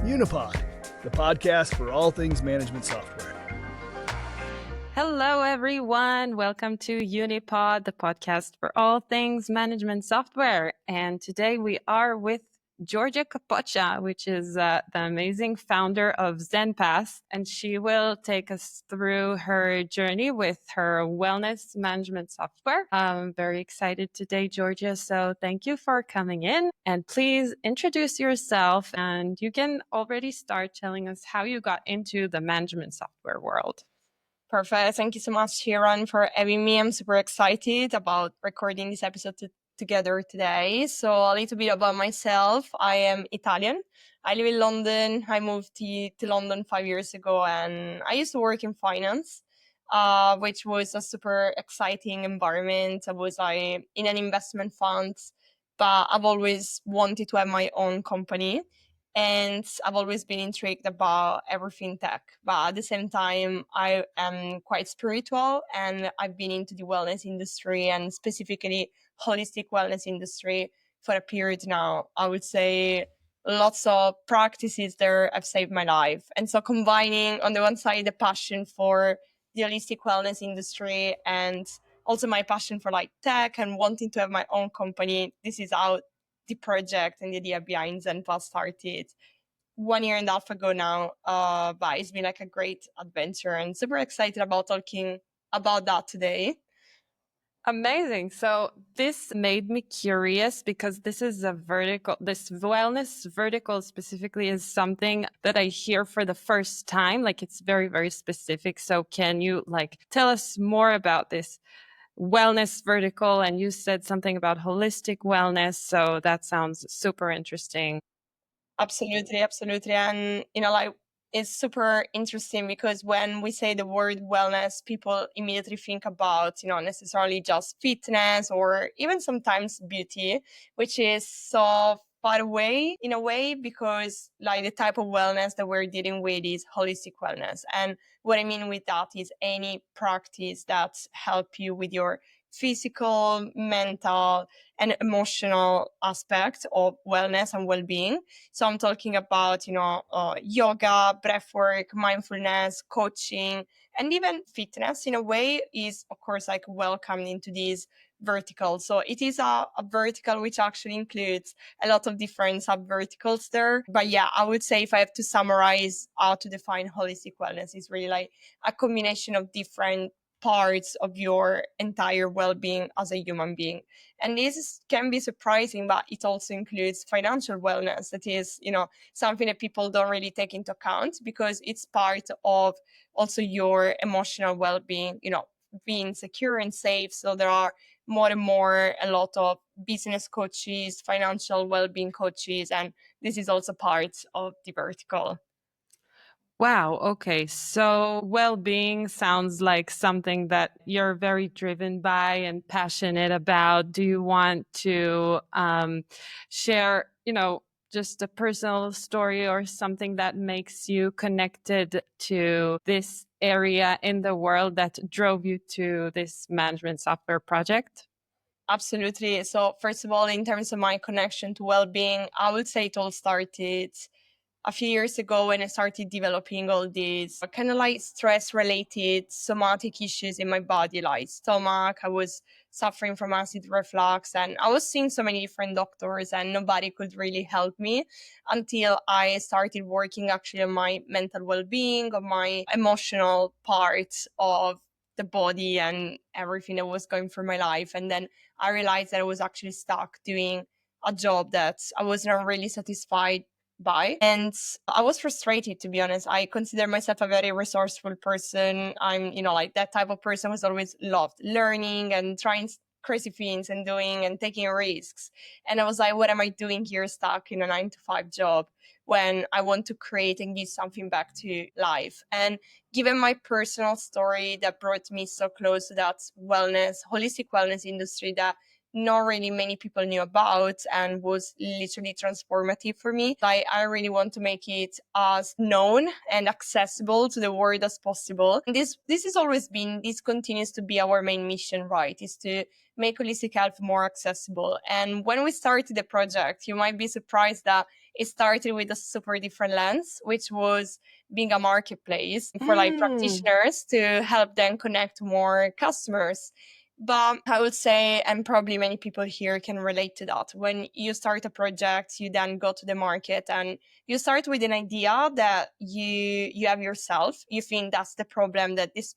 Unipod, the podcast for all things management software. Hello, everyone. Welcome to Unipod, the podcast for all things management software. And today we are with Giorgia Capoccia, which is the amazing founder of ZenpPass. And she will take us through her journey with her wellness management software. I'm very excited today, Giorgia. So thank you for coming in. And please introduce yourself. And you can already start telling us how you got into the management software world. Perfect. Thank you so much, Sharon, for having me. I'm super excited about recording this episode together today. So a little bit about myself. I am Italian. I live in London. I moved to London 5 years ago, and I used to work in finance, which was a super exciting environment. I was in an investment fund, but I've always wanted to have my own company. And I've always been intrigued about everything tech. But at the same time, I am quite spiritual, and I've been into the wellness industry and specifically holistic wellness industry for a period now. I would say lots of practices there have saved my life. And so combining on the one side the passion for the holistic wellness industry and also my passion for like tech and wanting to have my own company, this is how the project and the idea behind ZenPass started 1.5 years ago now. But it's been like a great adventure and super excited about talking about that today. Amazing. So this made me curious because this is a vertical, this wellness vertical specifically is something that I hear for the first time. Like it's very, very specific. So can you tell us more about this wellness vertical? And you said something about holistic wellness. So that sounds super interesting. Absolutely. And, it's super interesting because when we say the word wellness, people immediately think about, necessarily just fitness or even sometimes beauty, which is so far away in a way because the type of wellness that we're dealing with is holistic wellness. And what I mean with that is any practice that help you with your physical, mental, and emotional aspect of wellness and well-being. So I'm talking about, yoga, breathwork, mindfulness, coaching, and even fitness in a way is, of course, welcomed into these verticals. So it is a vertical which actually includes a lot of different sub-verticals there. But yeah, I would say if I have to summarize how to define holistic wellness, it's really a combination of different parts of your entire well-being as a human being. And this can be surprising, but it also includes financial wellness. That is, something that people don't really take into account because it's part of also your emotional well-being, being secure and safe. So there are more and more a lot of business coaches, financial well-being coaches, and this is also part of the vertical. Wow. Okay. So well-being sounds like something that you're very driven by and passionate about. Do you want to share, just a personal story or something that makes you connected to this area in the world that drove you to this management software project? Absolutely. So first of all, in terms of my connection to well-being, I would say it all started a few years ago when I started developing all these kind of stress related somatic issues in my body, like stomach. I was suffering from acid reflux and I was seeing so many different doctors and nobody could really help me until I started working actually on my mental well-being, on my emotional part of the body and everything that was going through my life. And then I realized that I was actually stuck doing a job that I was not really satisfied by. And I was frustrated, to be honest. I consider myself a very resourceful person. I'm, that type of person who's always loved learning and trying crazy things and doing and taking risks. And I was like, what am I doing here stuck in a 9-to-5 job when I want to create and give something back to life? And given my personal story that brought me so close to that holistic wellness industry that not really many people knew about and was literally transformative for me. I really want to make it as known and accessible to the world as possible. And this continues to be our main mission, right? Is to make holistic health more accessible. And when we started the project, you might be surprised that it started with a super different lens, which was being a marketplace for like practitioners to help them connect more customers. But I would say, and probably many people here can relate to that, when you start a project, you then go to the market and you start with an idea that you have yourself. You think that's the problem that this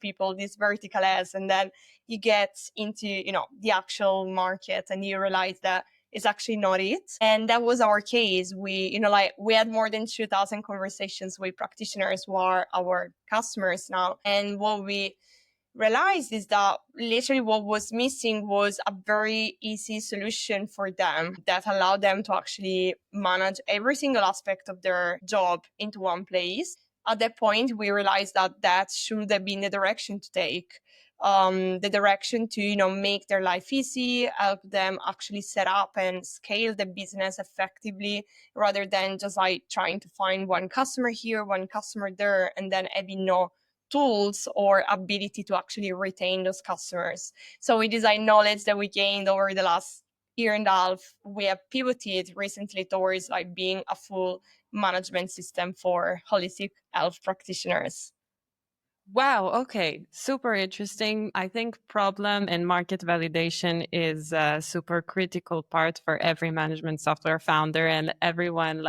vertical has, and then you get into, the actual market and you realize that it's actually not it. And that was our case. We had more than 2,000 conversations with practitioners who are our customers now. And what we realized is that literally what was missing was a very easy solution for them that allowed them to actually manage every single aspect of their job into one place. At that point, we realized that that should have been the direction to take. The direction to make their life easy, help them actually set up and scale the business effectively, rather than just like trying to find one customer here, one customer there, and then having no tools or ability to actually retain those customers. So with this knowledge that we gained over the last year and a half, we have pivoted recently towards like being a full management system for holistic health practitioners. Wow. Okay. Super interesting. I think problem and market validation is a super critical part for every management software founder, and everyone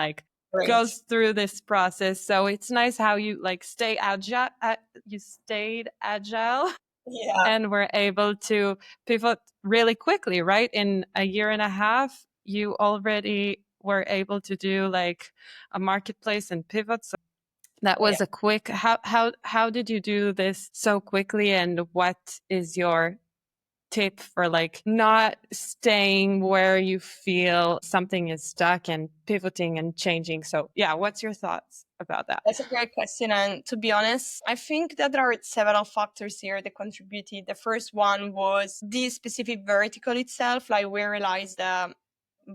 goes through this process. So it's nice how you stay agile. You stayed agile. Yeah. And were able to pivot really quickly, right? In a year and a half, you already were able to do a marketplace and pivot. So that was a quick, how did you do this so quickly? And what is your tip for not staying where you feel something is stuck and pivoting and changing? So yeah, what's your thoughts about that? That's a great question. And to be honest, I think that there are several factors here that contributed. The first one was the specific vertical itself. Like we realized that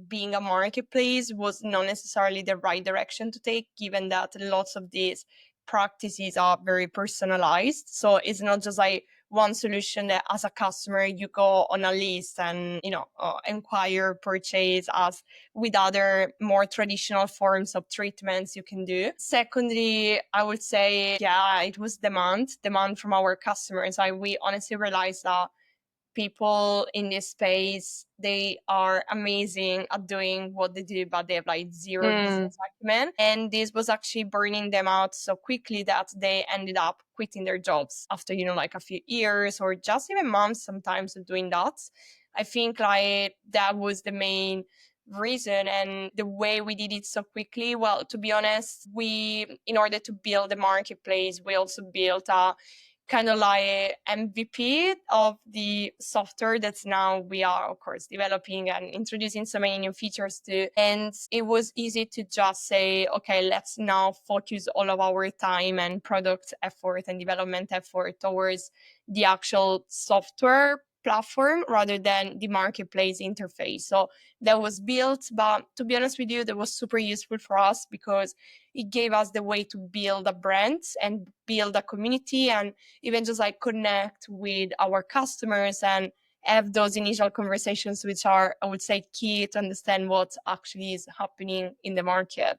being a marketplace was not necessarily the right direction to take, given that lots of these practices are very personalized. So it's not just like one solution that as a customer you go on a list and inquire, purchase, as with other more traditional forms of treatments you can do. Secondly, I would say it was demand from our customers. We honestly realized that people in this space, they are amazing at doing what they do, but they have zero business acumen. And this was actually burning them out so quickly that they ended up quitting their jobs after, a few years or just even months sometimes of doing that. I think that was the main reason. And the way we did it so quickly, well, to be honest, in order to build the marketplace, we also built a kind of MVP of the software that's now we are, of course, developing and introducing so many new features to. And it was easy to just say, okay, let's now focus all of our time and product effort and development effort towards the actual software platform rather than the marketplace interface. So that was built, but to be honest with you, that was super useful for us because it gave us the way to build a brand and build a community and even just connect with our customers and have those initial conversations, which are, I would say, key to understand what actually is happening in the market.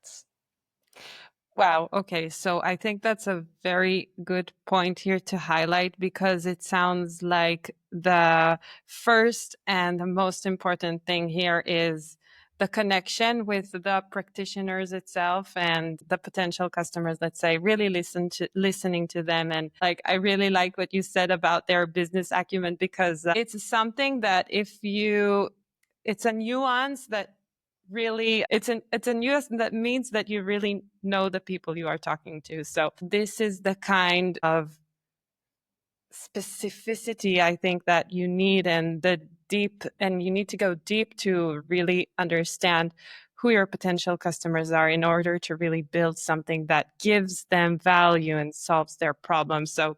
Wow. Okay. So I think that's a very good point here to highlight because it sounds like the first and the most important thing here is the connection with the practitioners itself and the potential customers, let's say, really listening to them. And I really like what you said about their business acumen because it's something that it's a nuance that really it's a nuance that means that you really know the people you are talking to. So this is the kind of specificity I think that you need and you need to go deep to really understand who your potential customers are in order to really build something that gives them value and solves their problems. So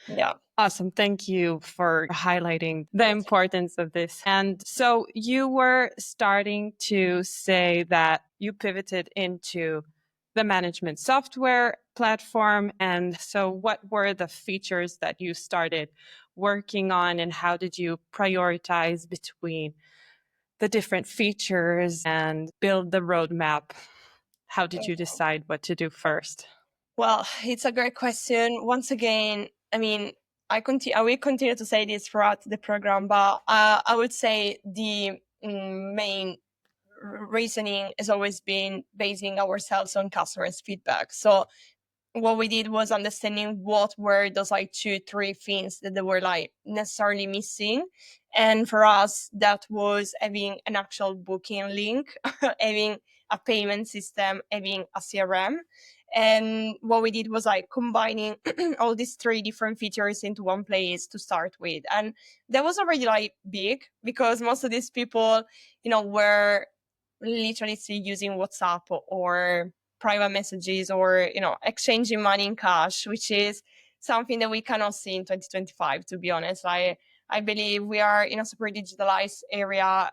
yeah. Awesome. Thank you for highlighting the importance of this. And so you were starting to say that you pivoted into the management software platform. And so what were the features that you started working on and how did you prioritize between the different features and build the roadmap? how did you decide what to do first? Well, it's a great question. Once again, I mean, I will continue to say this throughout the program, but I would say the main reasoning has always been basing ourselves on customers' feedback. So what we did was understanding what were those like 2-3 things that they were like necessarily missing. And for us, that was having an actual booking link, having a payment system, having a CRM. And what we did was like combining all these 3 different features into one place to start with. And that was already like big because most of these people, were literally still using WhatsApp or private messages or exchanging money in cash, which is something that we cannot see in 2025, to be honest. I believe we are in a super digitalized era,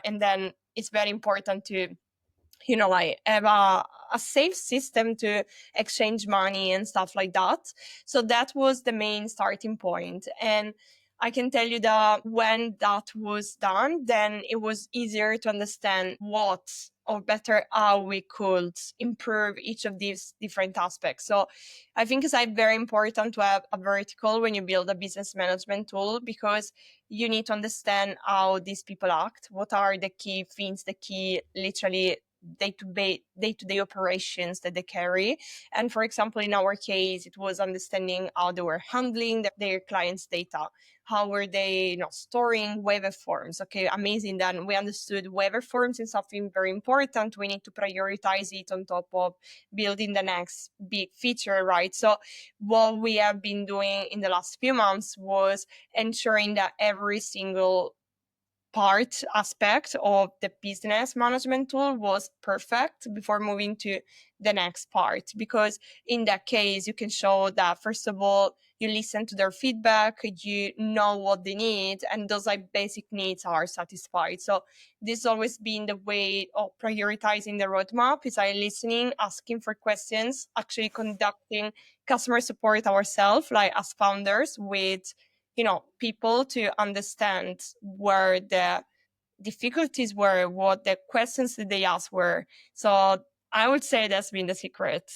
and then it's very important to have a safe system to exchange money and stuff like that. So that was the main starting point. And I can tell you that when that was done, then it was easier to understand what, or better, how we could improve each of these different aspects. So I think it's like very important to have a vertical when you build a business management tool, because you need to understand how these people act, what are the key things, the key literally day-to-day operations that they carry. And for example, in our case, it was understanding how they were handling their clients' data. How were they storing waiver forms? Okay, amazing. Then we understood waiver forms is something very important. We need to prioritize it on top of building the next big feature, right? So what we have been doing in the last few months was ensuring that every single aspect of the business management tool was perfect before moving to the next part, because in that case you can show that first of all you listen to their feedback, you know what they need, and those like basic needs are satisfied. So this has always been the way of prioritizing the roadmap, is like listening, asking for questions, actually conducting customer support ourselves, like as founders, with people to understand where the difficulties were, what the questions that they asked were. So I would say that's been the secret.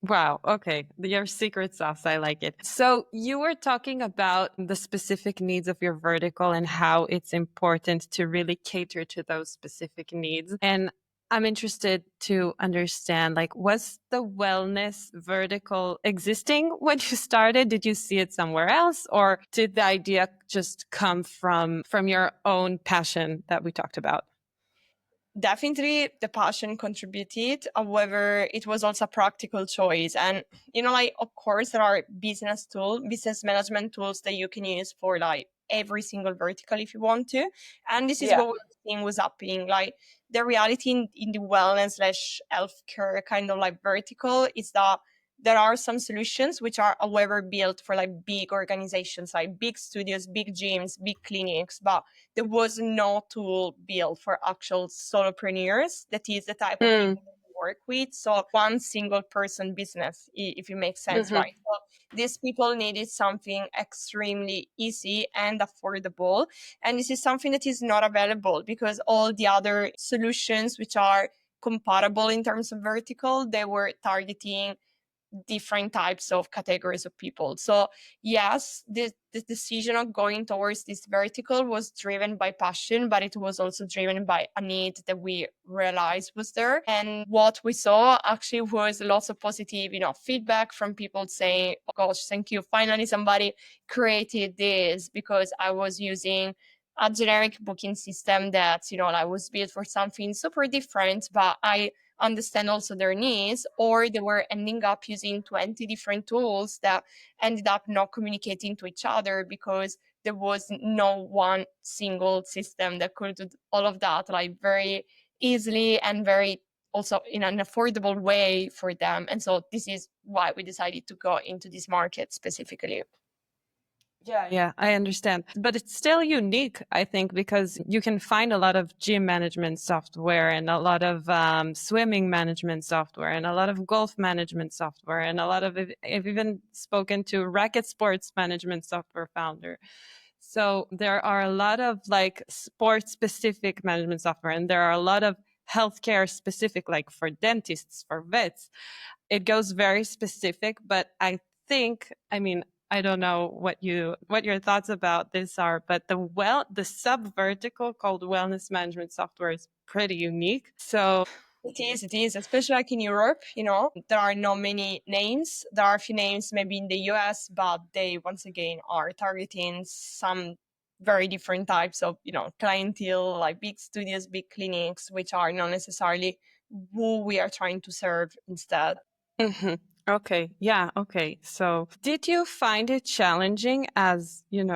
Wow. Okay. Your secret sauce. I like it. So you were talking about the specific needs of your vertical and how it's important to really cater to those specific needs. And I'm interested to understand, like, was the wellness vertical existing when you started? Did you see it somewhere else, or did the idea just come from your own passion that we talked about? Definitely the passion contributed. However, it was also a practical choice. And, like, of course, there are business management tools that you can use for like every single vertical if you want to. And this is what we're seeing was happening. Like the reality in the wellness / healthcare kind of like vertical is that there are some solutions which are, however, built for like big organizations, like big studios, big gyms, big clinics, but there was no tool built for actual solopreneurs. That is the type of people we work with. So one single person business, if it makes sense, right? So these people needed something extremely easy and affordable. And this is something that is not available because all the other solutions which are compatible in terms of vertical, they were targeting different types of categories of people. So yes, the decision of going towards this vertical was driven by passion, but it was also driven by a need that we realized was there. And what we saw actually was lots of positive, feedback from people saying, oh gosh, thank you. Finally, somebody created this, because I was using a generic booking system that, like was built for something super different, but I understand also their needs, or they were ending up using 20 different tools that ended up not communicating to each other because there was no one single system that could do all of that like very easily and very also in an affordable way for them. And so this is why we decided to go into this market specifically. Yeah, I understand. But it's still unique, I think, because you can find a lot of gym management software and a lot of swimming management software and a lot of golf management software and a lot of, I've even spoken to racket sports management software founder. So there are a lot of like sport specific management software, and there are a lot of healthcare specific, like for dentists, for vets. It goes very specific, but I think, I mean, I don't know what your thoughts about this are, but the sub vertical called wellness management software is pretty unique. So It is, especially like in Europe, there are not many names. There are a few names maybe in the US, but they once again are targeting some very different types of, clientele, like big studios, big clinics, which are not necessarily who we are trying to serve instead. mhm. Okay. Yeah. Okay. So did you find it challenging as, you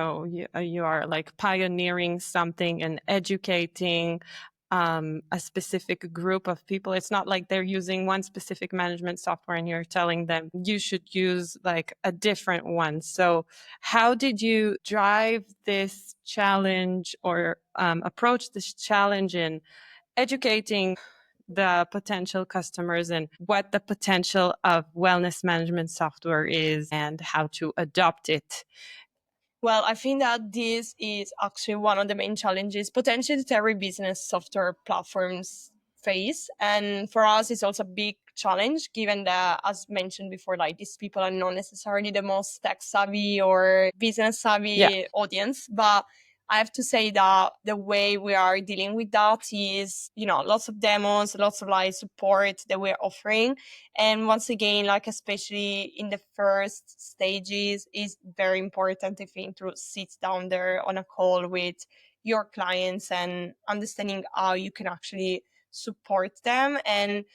are like pioneering something and educating a specific group of people? It's not like they're using one specific management software and you're telling them you should use like a different one. So how did you drive this challenge or approach this challenge in educating the potential customers and what the potential of wellness management software is and how to adopt it? Well, I think that this is actually one of the main challenges potentially that every business software platforms face. And for us, it's also a big challenge given that, as mentioned before, like these people are not necessarily the most tech savvy or business savvy Yeah. audience. But I have to say that the way we are dealing with that is, lots of demos, lots of like support that we're offering. And once again, like especially in the first stages, is very important, I think, to sit down there on a call with your clients and understanding how you can actually support them. And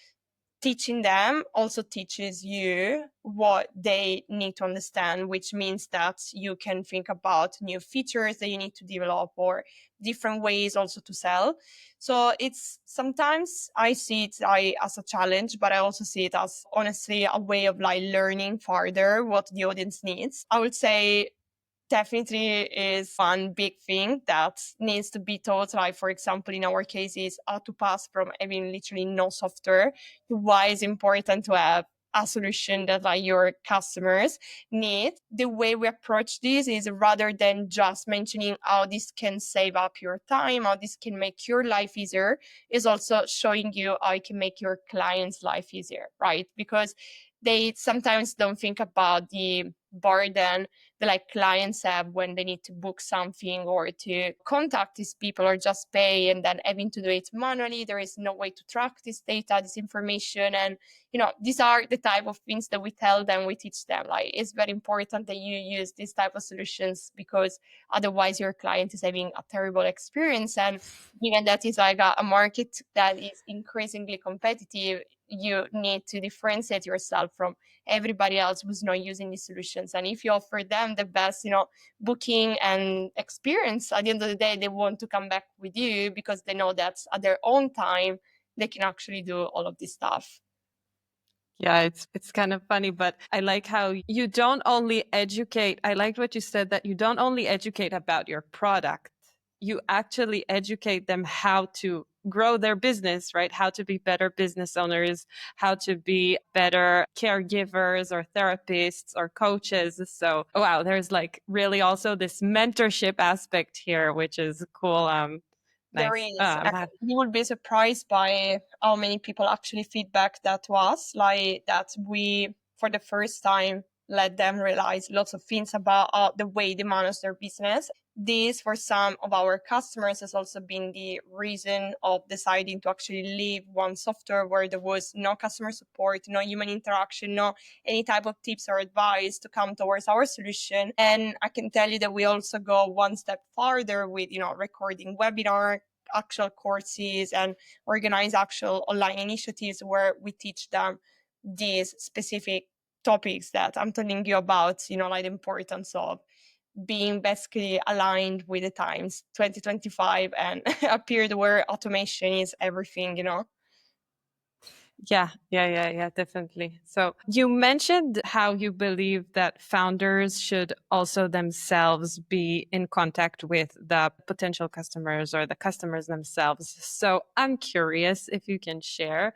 teaching them also teaches you what they need to understand, which means that you can think about new features that you need to develop or different ways also to sell. So it's sometimes I see it as a challenge, but I also see it as honestly a way of like learning further what the audience needs. I would say definitely is one big thing that needs to be taught. Like, for example, in our case, is how to pass from having literally no software to why it's important to have a solution that like your customers need. The way we approach this is rather than just mentioning how this can save up your time, how this can make your life easier, is also showing you how it can make your clients' life easier, right? Because they sometimes don't think about the burden the like clients have when they need to book something or to contact these people or just pay and then having to do it manually. There is no way to track this data, this information. And, these are the type of things that we tell them, we teach them. Like, it's very important that you use these type of solutions because otherwise your client is having a terrible experience. And given that it's like a market that is increasingly competitive, you need to differentiate yourself from everybody else who's not using these solutions. And if you offer them the best, booking and experience, at the end of the day, they want to come back with you because they know that at their own time, they can actually do all of this stuff. Yeah, it's kind of funny, but I like how you don't only educate. I liked what you said that you don't only educate about your product, you actually educate them how to grow their business, right? How to be better business owners, how to be better caregivers or therapists or coaches. So, wow, there's like really also this mentorship aspect here, which is cool. There Nice. is. And you will be surprised by how many people actually feedback that to us, like that we, for the first time, let them realize lots of things about the way they manage their business. This, for some of our customers, has also been the reason of deciding to actually leave one software where there was no customer support, no human interaction, no any type of tips or advice to come towards our solution. And I can tell you that we also go one step farther with, recording webinar, actual courses, and organize actual online initiatives where we teach them these specific topics that I'm telling you about, like the importance of being basically aligned with the times 2025 and a period where automation is everything. Yeah, definitely. So you mentioned how you believe that founders should also themselves be in contact with the potential customers or the customers themselves. So I'm curious if you can share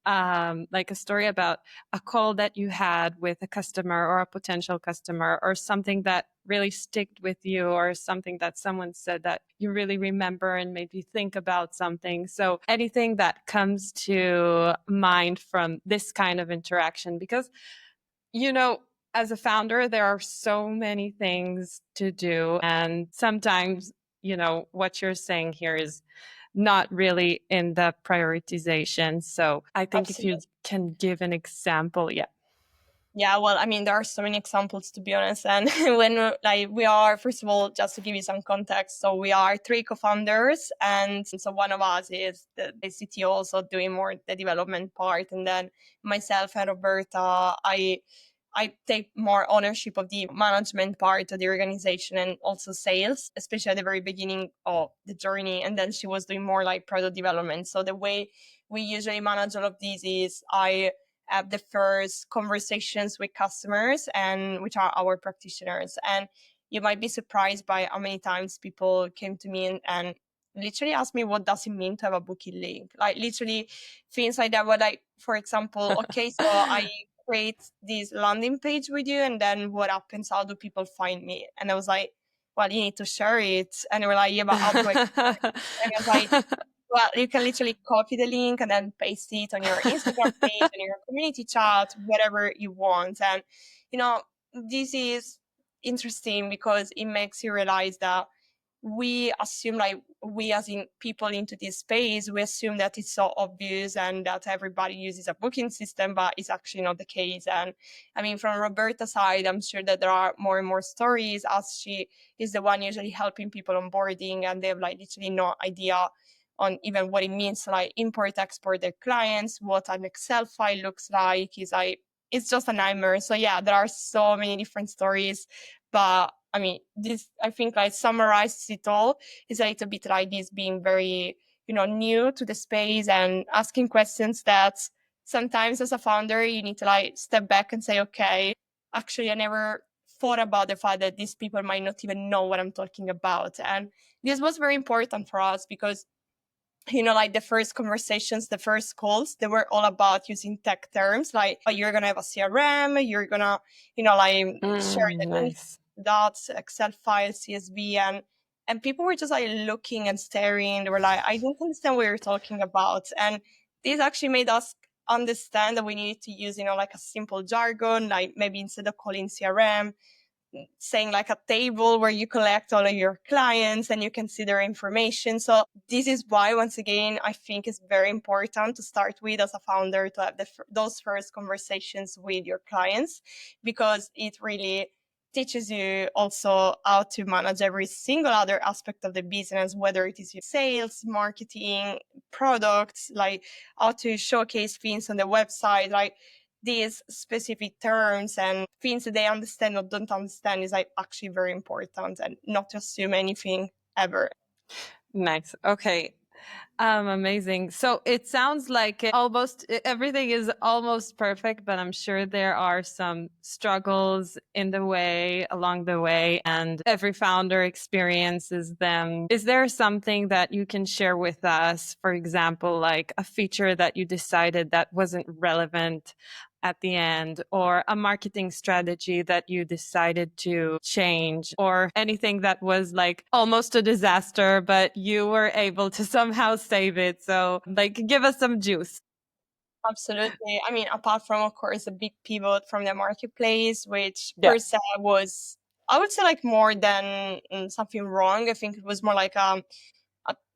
like a story about a call that you had with a customer or a potential customer, or something that really sticked with you, or something that someone said that you really remember and made you think about something. So anything that comes to mind from this kind of interaction, because, you know, as a founder, there are so many things to do. And sometimes, you know, what you're saying here is not really in the prioritization. So I think if you Absolutely. can give an example, yeah. Yeah, well, I mean, there are so many examples, to be honest. And when like we are, first of all, just to give you some context, so we are three co-founders, and so one of us is the CTO, so doing more the development part, and then myself and Roberta, I take more ownership of the management part of the organization and also sales, especially at the very beginning of the journey. And then she was doing more like product development. So the way we usually manage all of these is I have the first conversations with customers, and which are our practitioners. And you might be surprised by how many times people came to me and literally asked me, what does it mean to have a booking link? Like literally things like that. Were like, for example, okay, so I create this landing page with you, and then what happens? How do people find me? And I was like, well, you need to share it. And they were like, yeah, but how do I? And I was like, well, you can literally copy the link and then paste it on your Instagram page, on your community chat, whatever you want. And, you know, this is interesting because it makes you realize that we assume, like, we as in people into this space, we assume that it's so obvious and that everybody uses a booking system, but it's actually not the case. And I mean, from Roberta's side, I'm sure that there are more and more stories, as she is the one usually helping people onboarding, and they have like literally no idea on even what it means to like import export their clients, what an Excel file looks like. Is like, it's just a nightmare. So yeah, there are so many different stories, but I mean, this, I think, like summarizes it all. Is a little bit like this being very, you know, new to the space and asking questions that sometimes as a founder you need to like step back and say, okay, actually I never thought about the fact that these people might not even know what I'm talking about. And this was very important for us because, you know, like the first conversations, the first calls, they were all about using tech terms like, oh, you're gonna have a CRM, you're gonna, you know, like share the Nice. dots, Excel files, CSV, and people were just like looking and staring. They were like, I don't understand what you're talking about. And this actually made us understand that we needed to use, you know, like a simple jargon, like maybe instead of calling CRM, saying like a table where you collect all of your clients and you can see their information. So this is why, once again, I think it's very important to start with as a founder, to have those first conversations with your clients, because it really teaches you also how to manage every single other aspect of the business, whether it is your sales, marketing, products, like how to showcase things on the website, like these specific terms and things that they understand or don't understand is like actually very important, and not to assume anything ever. Nice. Okay. Amazing. So it sounds like everything is almost perfect, but I'm sure there are some struggles in the way, along the way, and every founder experiences them. Is there something that you can share with us? For example, like a feature that you decided that wasn't relevant at the end, or a marketing strategy that you decided to change, or anything that was like almost a disaster, but you were able to somehow save it. So like, give us some juice. Absolutely. I mean, apart from, of course, a big pivot from the marketplace, which Yeah. per se was, I would say, like more than something wrong. I think it was more like a,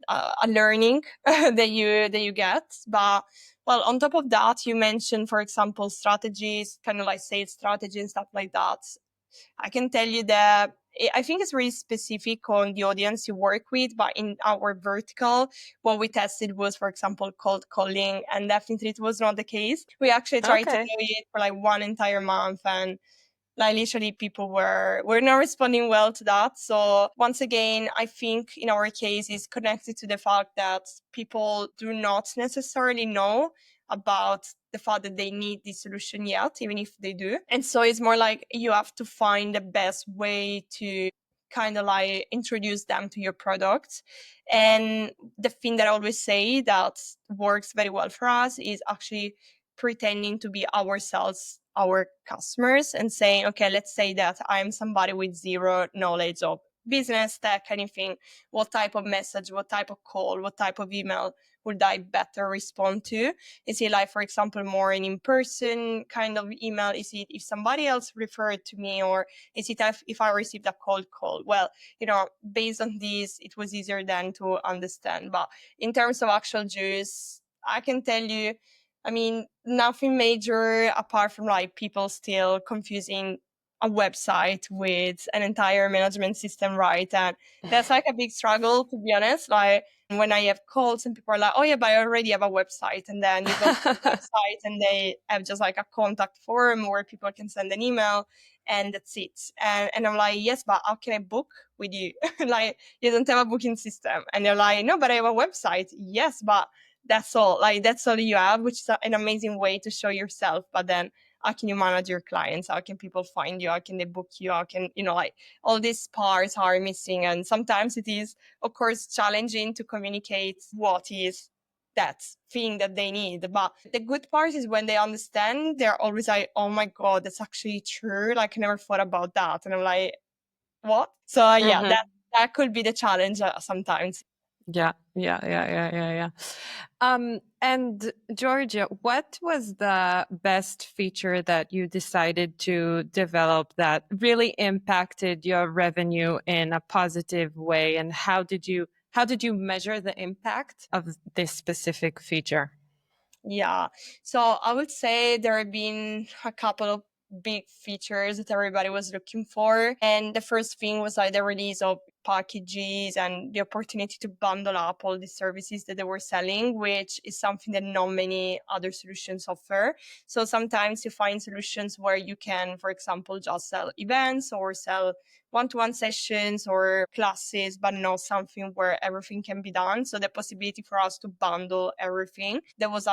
a learning that you get. But well, on top of that, you mentioned, for example, strategies, kind of like sales strategy and stuff like that. I can tell you that I think it's really specific on the audience you work with, but in our vertical, what we tested was, for example, cold calling, and definitely it was not the case. We actually tried to do Okay. it for like one entire month, and like literally people were not responding well to that. So once again, I think in our case is connected to the fact that people do not necessarily know about the fact that they need this solution yet, even if they do. And so it's more like you have to find the best way to kind of like introduce them to your product. And the thing that I always say that works very well for us is actually pretending to be ourselves, our customers, and saying, okay, let's say that I'm somebody with zero knowledge of business, tech, anything. What type of message, what type of call, what type of email would I better respond to? Is it like, for example, more an in-person kind of email? Is it if somebody else referred to me, or is it if I received a cold call? Well, based on this, it was easier then to understand. But in terms of actual juice, I can tell you, I mean, nothing major apart from like people still confusing a website with an entire management system, right? And that's like a big struggle, to be honest. Like when I have calls and people are like, oh yeah, but I already have a website. And then you go to the website and they have just like a contact form where people can send an email and that's it. And I'm like, yes, but how can I book with you? Like, you don't have a booking system. And they're like, no, but I have a website. Yes, but that's all. Like, that's all you have, which is an amazing way to show yourself. But then how can you manage your clients? How can people find you? How can they book you? How can, like all these parts are missing. And sometimes it is, of course, challenging to communicate what is that thing that they need. But the good part is when they understand, they're always like, oh my God, that's actually true. Like, I never thought about that. And I'm like, what? So yeah, Mhm. that could be the challenge sometimes. Yeah. And Georgia, what was the best feature that you decided to develop that really impacted your revenue in a positive way? And how did you measure the impact of this specific feature? Yeah. So I would say there have been a couple of big features that everybody was looking for. And the first thing was like the release of packages and the opportunity to bundle up all the services that they were selling, which is something that not many other solutions offer. So sometimes you find solutions where you can, for example, just sell events or sell one-to-one sessions or classes, but not something where everything can be done. So the possibility for us to bundle everything, that was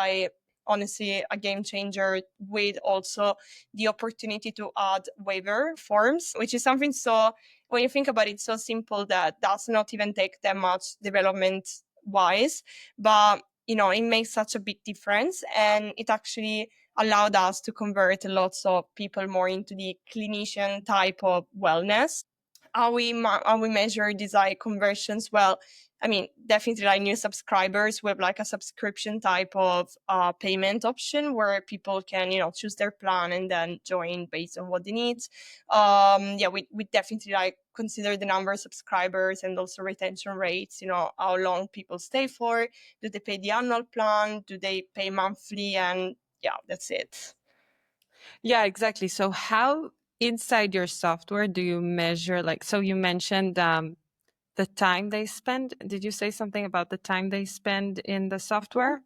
honestly a game changer, with also the opportunity to add waiver forms, which is something, so when you think about it, so simple that does not even take that much development wise, but it makes such a big difference. And it actually allowed us to convert lots of people more into the clinician type of wellness. How we measure these conversions? Well, I mean, definitely like new subscribers with like a subscription type of payment option where people can, choose their plan and then join based on what they need. Yeah, we definitely like consider the number of subscribers and also retention rates, how long people stay for. Do they pay the annual plan? Do they pay monthly? And yeah, that's it. Yeah, exactly. So how inside your software do you measure, like, so you mentioned the time they spend. Did you say something about the time they spend in the software?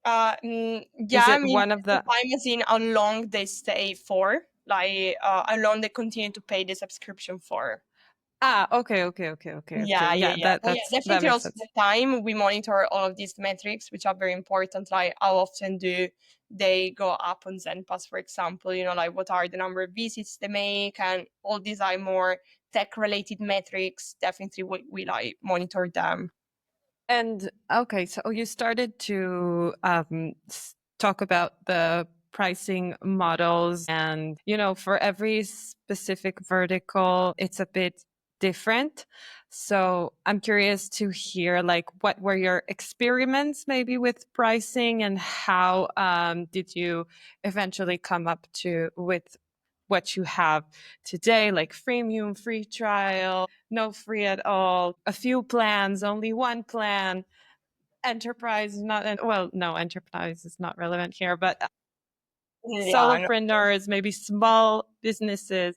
Yeah, Is I it mean, one of the the time is in how long they stay for, like how long they continue to pay the subscription for. Okay. Yeah. Yeah, But yeah, that definitely makes also sense. the time we monitor all of these metrics, which are very important, like how often do they go up on ZenPass, for example, like what are the number of visits they make, and all these are more tech related metrics. Definitely we like monitor them. And okay, so you started to talk about the pricing models, and for every specific vertical, it's a bit different. So I'm curious to hear, like, what were your experiments maybe with pricing, and how did you eventually come up to with what you have today, like freemium, free trial, no free at all, a few plans, only one plan, enterprise, well, no, enterprise is not relevant here, but Yeah, no, solopreneurs, maybe small businesses.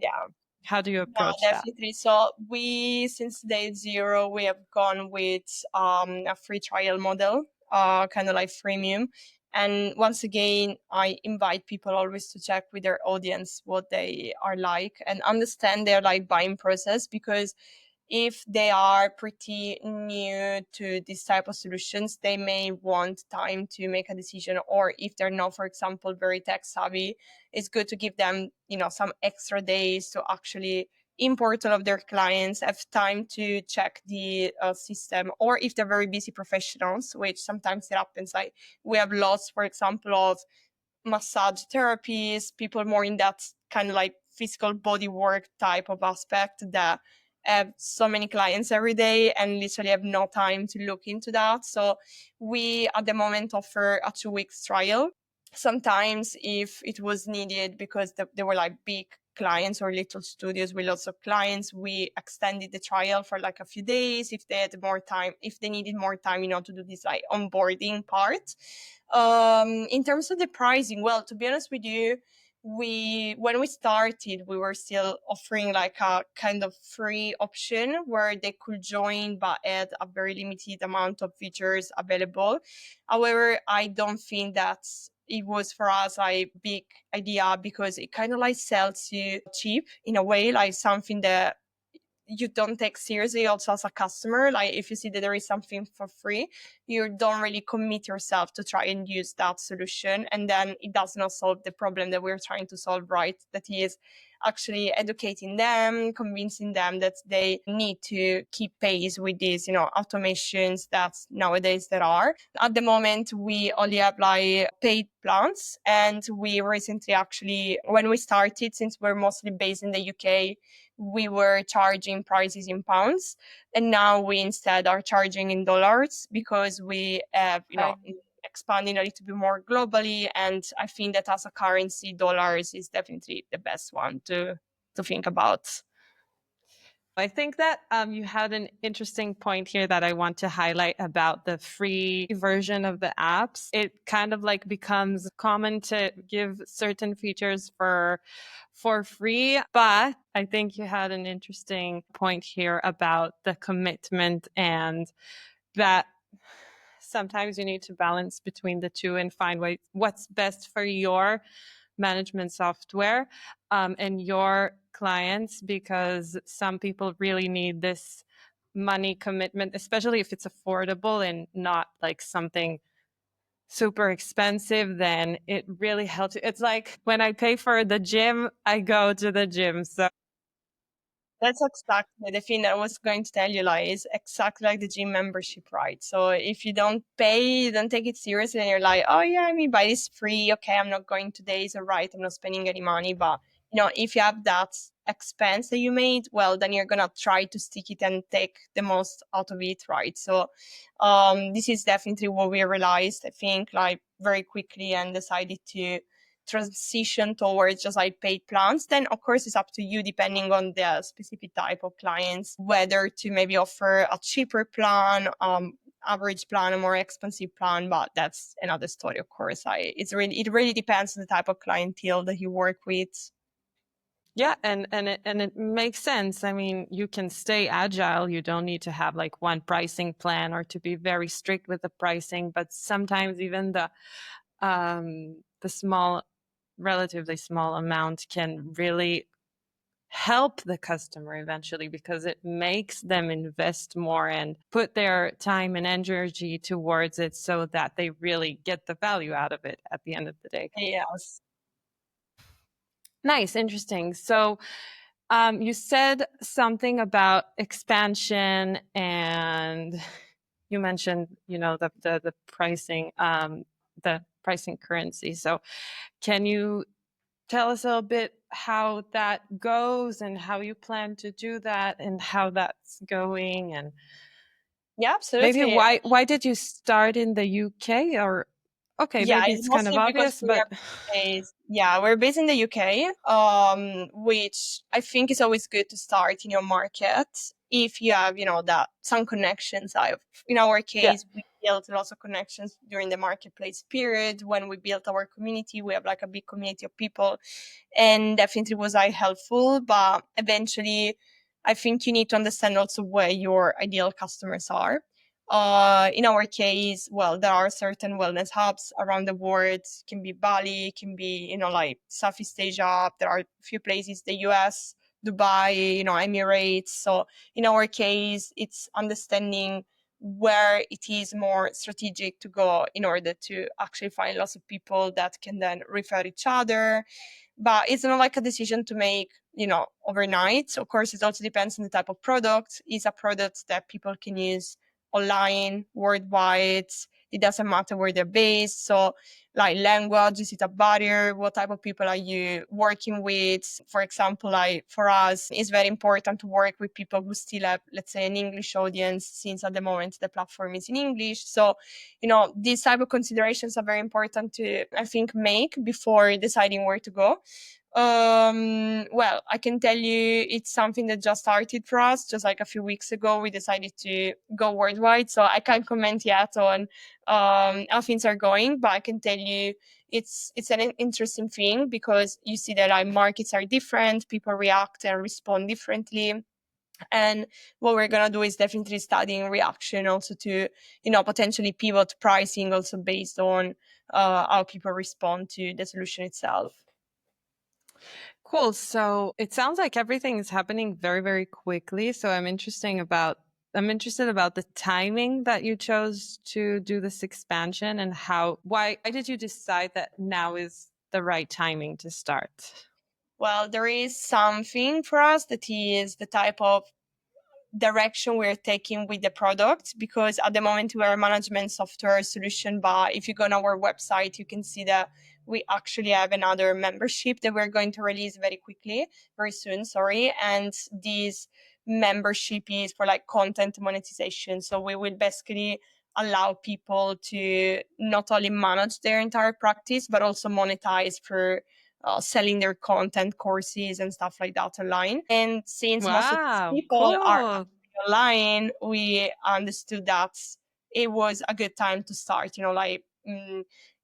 yeah. How do you No, approach that? definitely. So we, since day zero, we have gone with a free trial model, kind of like freemium. And once again, I invite people always to check with their audience what they are like and understand their like buying process, because if they are pretty new to this type of solutions, they may want time to make a decision. Or if they're not, for example, very tech savvy, it's good to give them, some extra days to actually import all of their clients, have time to check the system, or if they're very busy professionals, which sometimes it happens. Like we have lots, for example, of massage therapies, people more in that kind of like physical body work type of aspect that have so many clients every day and literally have no time to look into that. So we at the moment offer a 2 weeks trial. Sometimes if it was needed because there were like big clients or little studios with lots of clients, we extended the trial for like a few days if they had more time, if they needed more time, to do this like onboarding part. In terms of the pricing, well, to be honest with you, when we started, we were still offering like a kind of free option where they could join but add a very limited amount of features available. However, I don't think that it was for us a big idea because it kind of like sells you cheap in a way, like something that you don't take seriously also as a customer. Like if you see that there is something for free, you don't really commit yourself to try and use that solution, and then it does not solve the problem that we're trying to solve, right? That is actually educating them, convincing them that they need to keep pace with these automations that nowadays there are. At the moment we only have like paid plans, and we recently actually, when we started, since we're mostly based in the UK, we were charging prices in pounds, and now we instead are charging in dollars because we have expanding a little bit more globally, and I think that as a currency, dollars is definitely the best one to think about. I think that you had an interesting point here that I want to highlight about the free version of the apps. It kind of like becomes common to give certain features for free, but I think you had an interesting point here about the commitment, and that sometimes you need to balance between the two and find what's best for your management software and your clients, because some people really need this money commitment, especially if it's affordable and not like something super expensive. Then it really helps. It's like when I pay for the gym, I go to the gym. So That's exactly the thing that I was going to tell you, like, it's exactly like the gym membership, right? So if you don't pay, you don't take it seriously, and you're like, oh yeah, I mean, but it's free. Okay, I'm not going today. It's all right. I'm not spending any money. But if you have that expense that you made, well, then you're gonna try to stick it and take the most out of it, right? So this is definitely what we realized, I think, like very quickly, and decided to transition towards just like paid plans. Then of course it's up to you, depending on the specific type of clients, whether to maybe offer a cheaper plan, average plan, a more expensive plan. But that's another story, of course. It really depends on the type of clientele that you work with. yeah, and it makes sense. I mean, you can stay agile. You don't need to have like one pricing plan or to be very strict with the pricing. But sometimes even the relatively small amount can really help the customer eventually, because it makes them invest more and put their time and energy towards it so that they really get the value out of it at the end of the day. Yes. Nice, interesting. So you said something about expansion, and you mentioned, the pricing, the pricing currency. So can you tell us a little bit how that goes and how you plan to do that and how that's going? And Yeah, maybe absolutely. why did you start in the UK? Or okay, Yeah, maybe it's it's kind of mostly because obvious, but we're based in the UK, which I think is always good to start in your market if you have, that some connections. In our yeah. case, we built lots of connections during the marketplace period. When we built our community, we have like a big community of people, and definitely was like helpful. But eventually, I think you need to understand also where your ideal customers are. In our case, well, there are certain wellness hubs around the world. It can be Bali, it can be, like Southeast Asia. There are a few places, the US, Dubai, Emirates. So in our case, it's understanding where it is more strategic to go in order to actually find lots of people that can then refer each other. But it's not like a decision to make overnight. Of course, it also depends on the type of product. It's a product that people can use online, worldwide. It doesn't matter where they're based. So like language, is it a barrier? What type of people are you working with? For example, like for us, it's very important to work with people who still have, let's say, an English audience, since at the moment the platform is in English. So, these type of considerations are very important to, I think, make before deciding where to go. Well, I can tell you it's something that just started for us. Just like a few weeks ago, we decided to go worldwide. So I can't comment yet on how things are going, but I can tell you it's an interesting thing, because you see that like markets are different, people react and respond differently. And what we're going to do is definitely studying reaction also to, potentially pivot pricing also based on how people respond to the solution itself. Cool. So it sounds like everything is happening very, very quickly. So I'm interested about the timing that you chose to do this expansion, and why did you decide that now is the right timing to start? Well, there is something for us that is the type of direction we're taking with the product, because at the moment we're a management software solution, but if you go on our website, you can see that we actually have another membership that we're going to release very soon, and this membership is for like content monetization. So we will basically allow people to not only manage their entire practice, but also monetize for selling their content, courses and stuff like that online. And since most of these people are online, we understood that it was a good time to start,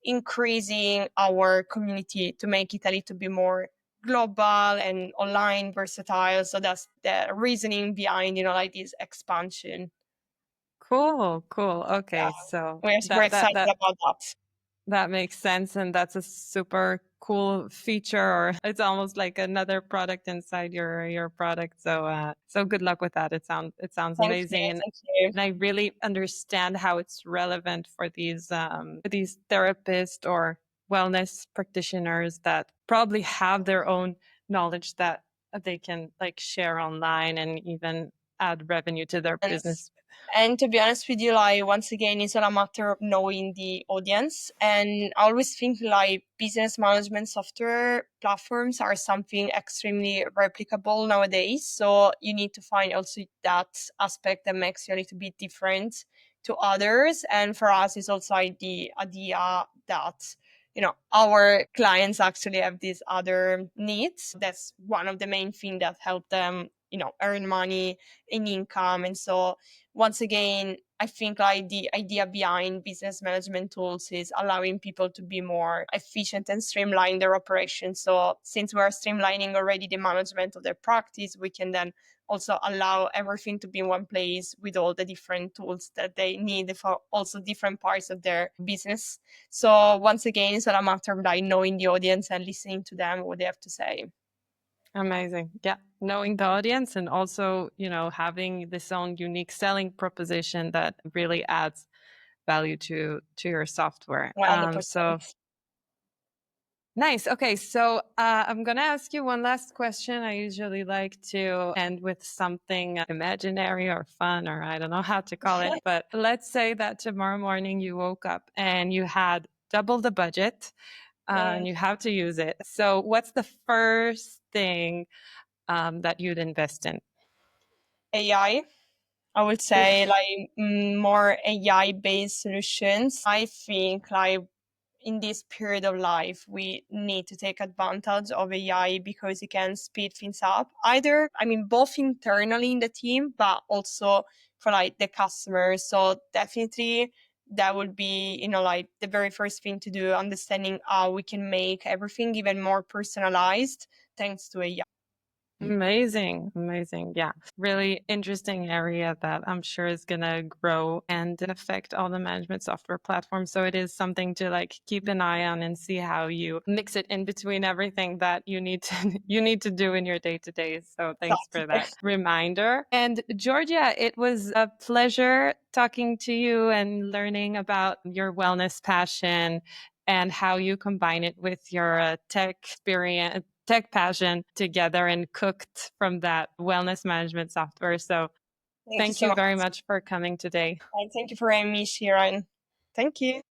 increasing our community to make it a little bit more global and online versatile. So that's the reasoning behind, this expansion. Cool. Okay. Yeah, So we're super excited about that. That makes sense. And that's a super cool feature, or it's almost like another product inside your product. So so good luck with that. It sounds amazing. Thank you. And I really understand how it's relevant for these therapists or wellness practitioners that probably have their own knowledge that they can like share online and even add revenue to their business. And to be honest with you, like once again, it's all a matter of knowing the audience. And I always think like business management software platforms are something extremely replicable nowadays. So you need to find also that aspect that makes you a little bit different to others. And for us, it's also the idea that our clients actually have these other needs. That's one of the main things that help them earn money and income. And so once again, I think like the idea behind business management tools is allowing people to be more efficient and streamline their operations. So since we're streamlining already the management of their practice, we can then also allow everything to be in one place with all the different tools that they need for also different parts of their business. So once again, it's all a matter of like knowing the audience and listening to them, what they have to say. Amazing. Yeah. Knowing the audience and also, having this own unique selling proposition that really adds value to your software. 100%. So nice. Okay. So I'm going to ask you one last question. I usually like to end with something imaginary or fun, or I don't know how to call it. But let's say that tomorrow morning you woke up and you had double the budget and you have to use it. So what's the first thing that you'd invest in? AI. I would say like more AI-based solutions. I think like in this period of life, we need to take advantage of AI because it can speed things up. Both internally in the team, but also for like the customers. So definitely that would be, like the very first thing to do, understanding how we can make everything even more personalized thanks to AI. Amazing. Yeah. Really interesting area that I'm sure is going to grow and affect all the management software platforms. So it is something to like keep an eye on and see how you mix it in between everything that you need to do in your day to day. So thanks for that reminder. And Giorgia, it was a pleasure talking to you and learning about your wellness passion and how you combine it with your tech experience tech passion together and cooked from that wellness management software. So thank you so very much for coming today. And thank you for having me, Sharon. Thank you.